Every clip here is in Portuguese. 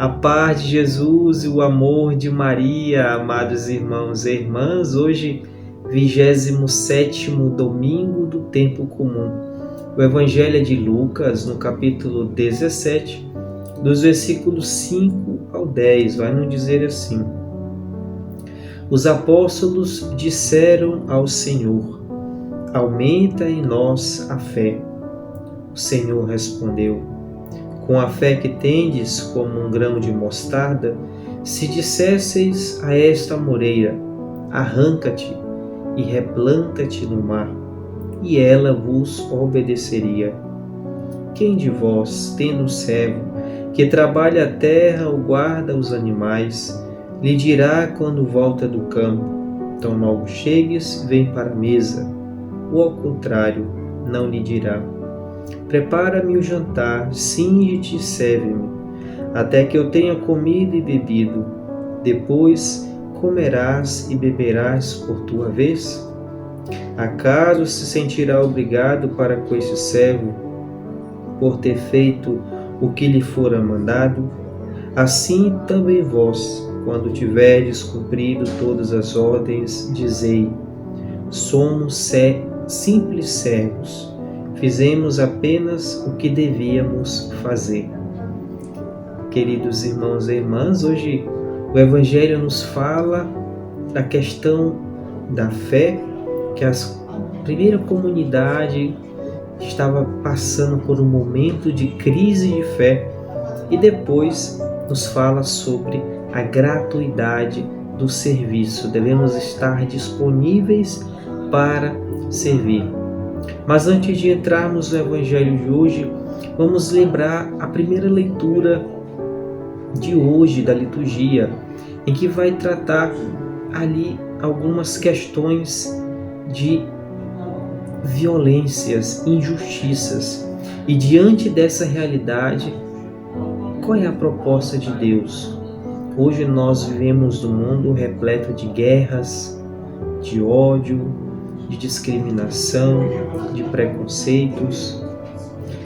A paz de Jesus e o amor de Maria, amados irmãos e irmãs, hoje, 27º domingo do tempo comum. O Evangelho é de Lucas, no capítulo 17, dos versículos 5 ao 10, vai nos dizer assim: Os apóstolos disseram ao Senhor: Aumenta em nós a fé. O Senhor respondeu: Com a fé que tendes como um grão de mostarda, se dissesseis a esta moreira: arranca-te e replanta-te no mar, e ela vos obedeceria. Quem de vós, tendo servo, que trabalha a terra ou guarda os animais, lhe dirá quando volta do campo: tão logo chegues, vem para a mesa? Ou ao contrário, não lhe dirá: prepara-me o jantar, cinge-te e serve-me, até que eu tenha comido e bebido. Depois comerás e beberás por tua vez? Acaso se sentirá obrigado para com esse servo, por ter feito o que lhe fora mandado? Assim também vós, quando tiverdes cumprido todas as ordens, dizei: somos simples servos, fizemos apenas o que devíamos fazer. Queridos irmãos e irmãs, hoje o Evangelho nos fala da questão da fé, que a primeira comunidade estava passando por um momento de crise de fé, e depois nos fala sobre a gratuidade do serviço. Devemos estar disponíveis para servir. Mas antes de entrarmos no Evangelho de hoje, vamos lembrar a primeira leitura de hoje da liturgia, em que vai tratar ali algumas questões de violências, injustiças. E diante dessa realidade, qual é a proposta de Deus? Hoje nós vivemos num mundo repleto de guerras, de ódio, de discriminação, de preconceitos,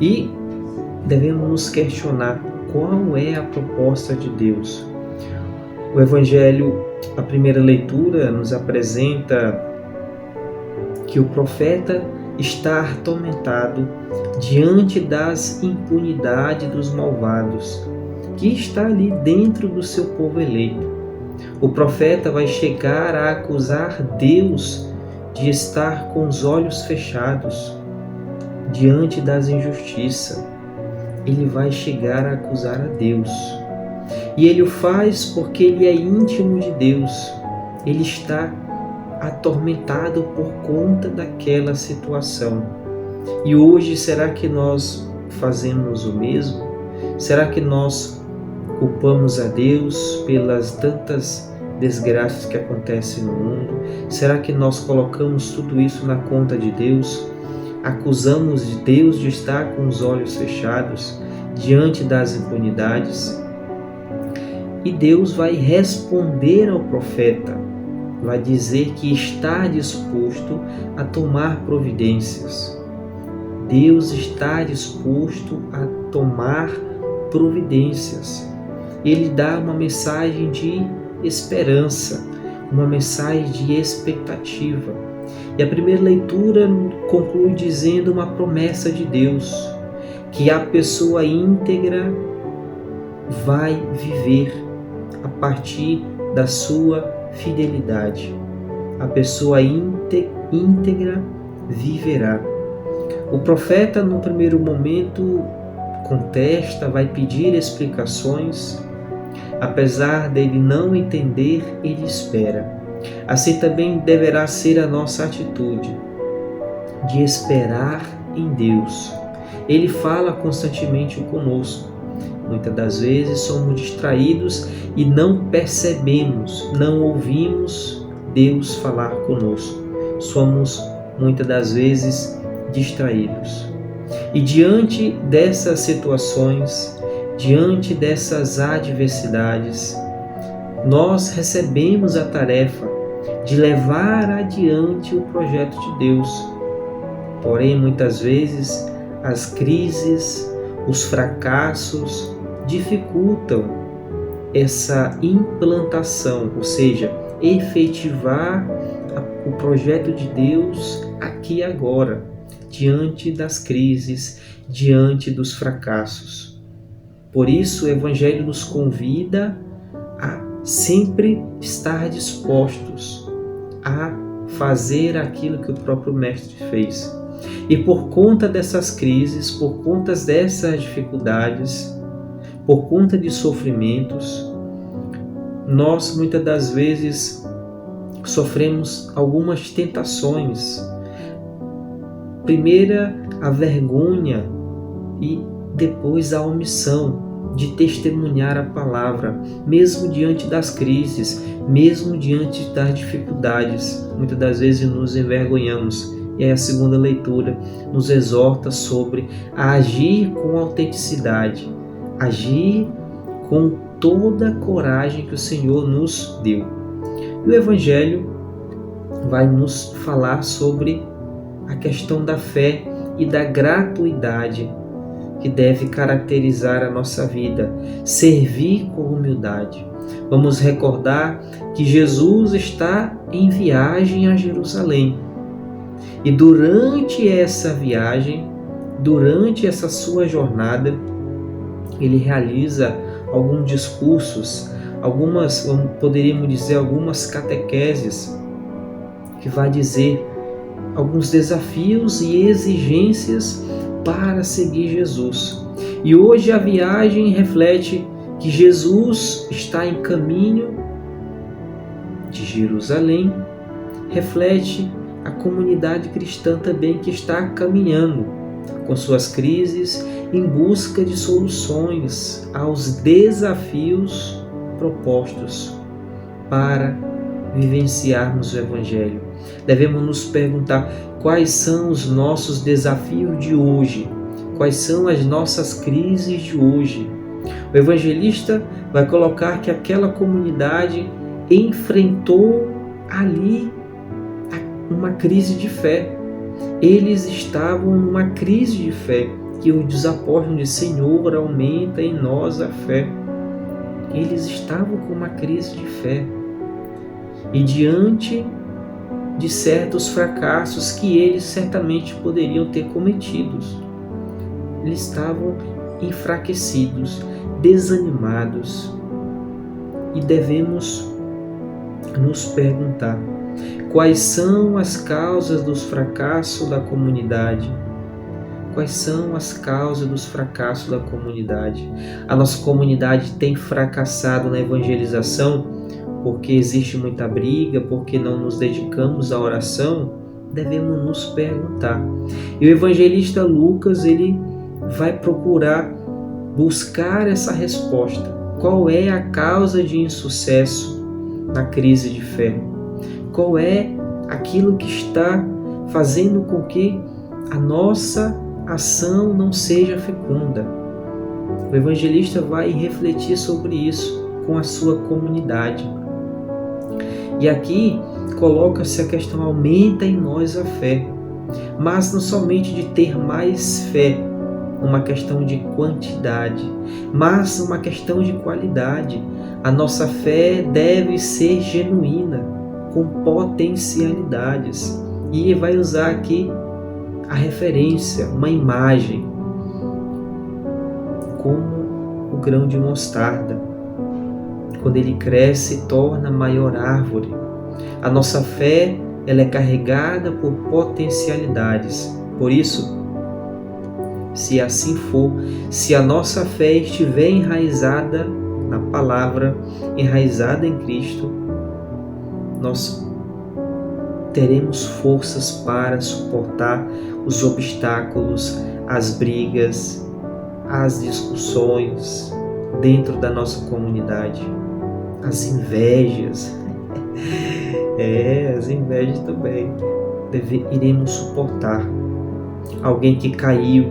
e devemos nos questionar qual é a proposta de Deus. O Evangelho, a primeira leitura, nos apresenta que o profeta está atormentado diante das impunidades dos malvados, que está ali dentro do seu povo eleito. O profeta vai chegar a acusar Deus de estar com os olhos fechados diante das injustiças. Ele vai chegar a acusar a Deus. E ele o faz porque ele é íntimo de Deus. Ele está atormentado por conta daquela situação. E hoje, será que nós fazemos o mesmo? Será que nós culpamos a Deus pelas tantas desgraças que acontecem no mundo? Será que nós colocamos tudo isso na conta de Deus? Acusamos de Deus de estar com os olhos fechados diante das impunidades? E Deus vai responder ao profeta, vai dizer que está disposto a tomar providências. Deus está disposto a tomar providências. Ele dá uma mensagem de esperança, uma mensagem de expectativa. E a primeira leitura conclui dizendo uma promessa de Deus, que a pessoa íntegra vai viver a partir da sua fidelidade. A pessoa íntegra viverá. O profeta, no primeiro momento, contesta, vai pedir explicações. Apesar dele não entender, ele espera. Assim também deverá ser a nossa atitude, de esperar em Deus. Ele fala constantemente conosco. Muitas das vezes somos distraídos e não percebemos, não ouvimos Deus falar conosco. Somos muitas das vezes distraídos. E diante dessas situações, diante dessas adversidades, nós recebemos a tarefa de levar adiante o projeto de Deus. Porém, muitas vezes, as crises, os fracassos dificultam essa implantação, ou seja, efetivar o projeto de Deus aqui e agora, diante das crises, diante dos fracassos. Por isso, o Evangelho nos convida a sempre estar dispostos a fazer aquilo que o próprio Mestre fez. E por conta dessas crises, por conta dessas dificuldades, por conta de sofrimentos, nós muitas das vezes sofremos algumas tentações. Primeira, a vergonha e depois a omissão de testemunhar a palavra, mesmo diante das crises, mesmo diante das dificuldades. Muitas das vezes nos envergonhamos. E aí a segunda leitura nos exorta sobre a agir com autenticidade, agir com toda a coragem que o Senhor nos deu. E o Evangelho vai nos falar sobre a questão da fé e da gratuidade que deve caracterizar a nossa vida, servir com humildade. Vamos recordar que Jesus está em viagem a Jerusalém. E durante essa viagem, durante essa sua jornada, ele realiza alguns discursos, poderíamos dizer, algumas catequeses, que vai dizer alguns desafios e exigências para seguir Jesus. E hoje a viagem reflete que Jesus está em caminho de Jerusalém, reflete a comunidade cristã também que está caminhando com suas crises em busca de soluções aos desafios propostos para vivenciarmos o Evangelho. Devemos nos perguntar quais são os nossos desafios de hoje, quais são as nossas crises de hoje. O evangelista vai colocar que aquela comunidade enfrentou ali uma crise de fé. Eles estavam numa crise de fé, que os apóstolos dizem: Senhor, aumenta em nós a fé. Eles estavam com uma crise de fé. E diante de certos fracassos que eles certamente poderiam ter cometidos, eles estavam enfraquecidos, desanimados. E devemos nos perguntar: quais são as causas dos fracassos da comunidade? Quais são as causas dos fracassos da comunidade? A nossa comunidade tem fracassado na evangelização porque existe muita briga, porque não nos dedicamos à oração? Devemos nos perguntar. E o evangelista Lucas, ele vai procurar buscar essa resposta. Qual é a causa de insucesso na crise de fé? Qual é aquilo que está fazendo com que a nossa ação não seja fecunda? O evangelista vai refletir sobre isso com a sua comunidade. E aqui coloca-se a questão: aumenta em nós a fé. Mas não somente de ter mais fé, uma questão de quantidade, mas uma questão de qualidade. A nossa fé deve ser genuína, com potencialidades. E vai usar aqui a referência, uma imagem, como o grão de mostarda. Quando ele cresce, torna maior árvore. A nossa fé, ela é carregada por potencialidades. Por isso, se assim for, se a nossa fé estiver enraizada na palavra, enraizada em Cristo, nós teremos forças para suportar os obstáculos, as brigas, as discussões dentro da nossa comunidade, as invejas. As invejas também iremos suportar. Alguém que caiu,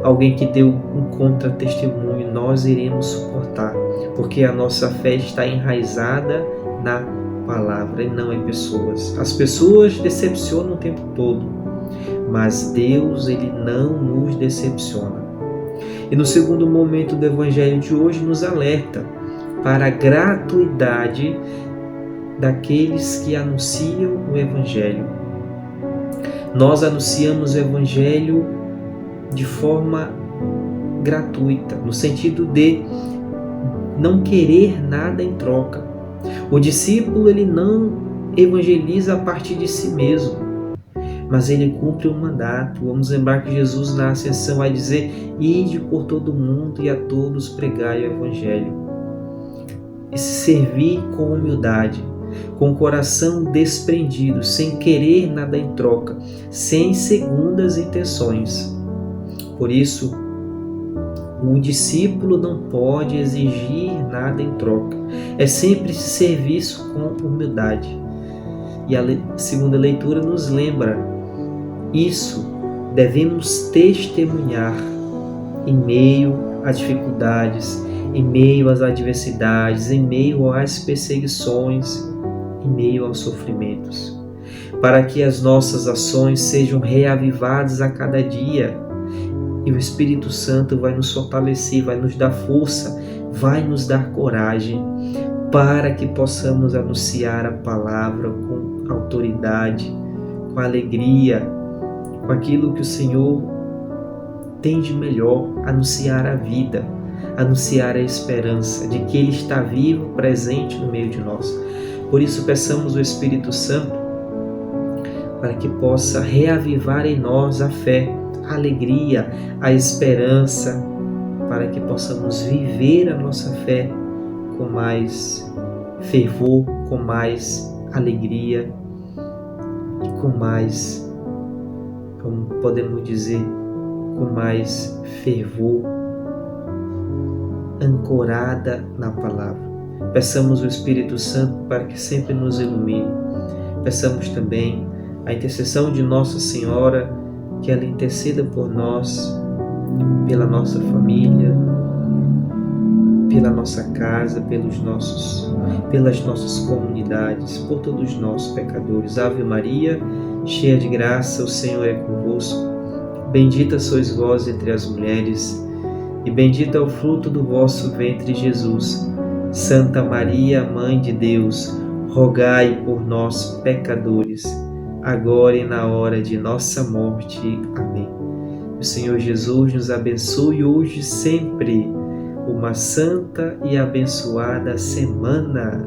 alguém que deu um contra-testemunho, nós iremos suportar, porque a nossa fé está enraizada na palavra e não em pessoas. As pessoas decepcionam o tempo todo, mas Deus, ele não nos decepciona. E no segundo momento do Evangelho de hoje nos alerta para a gratuidade daqueles que anunciam o Evangelho. Nós anunciamos o Evangelho de forma gratuita, no sentido de não querer nada em troca. O discípulo, ele não evangeliza a partir de si mesmo, mas ele cumpre um mandato. Vamos lembrar que Jesus na ascensão vai dizer: ide por todo o mundo e a todos pregai o Evangelho. Esse servir com humildade, com o coração desprendido, sem querer nada em troca, sem segundas intenções. Por isso, o discípulo não pode exigir nada em troca. É sempre esse serviço com humildade. E a segunda leitura nos lembra isso. Devemos testemunhar em meio às dificuldades, em meio às adversidades, em meio às perseguições, em meio aos sofrimentos, para que as nossas ações sejam reavivadas a cada dia. E o Espírito Santo vai nos fortalecer, vai nos dar força, vai nos dar coragem para que possamos anunciar a palavra com autoridade, com alegria, com aquilo que o Senhor tem de melhor, anunciar a vida, anunciar a esperança de que Ele está vivo, presente no meio de nós. Por isso, peçamos o Espírito Santo para que possa reavivar em nós a fé, a alegria, a esperança, para que possamos viver a nossa fé com mais fervor, com mais alegria e com mais, como podemos dizer, com mais fervor, ancorada na palavra. Peçamos o Espírito Santo para que sempre nos ilumine. Peçamos também a intercessão de Nossa Senhora, que ela interceda por nós, pela nossa família, pela nossa casa, pelas nossas comunidades, por todos nós pecadores. Ave Maria, cheia de graça, o Senhor é convosco. Bendita sois vós entre as mulheres, e bendito é o fruto do vosso ventre, Jesus. Santa Maria, Mãe de Deus, rogai por nós, pecadores, agora e na hora de nossa morte. Amém. O Senhor Jesus nos abençoe hoje e sempre. Uma santa e abençoada semana.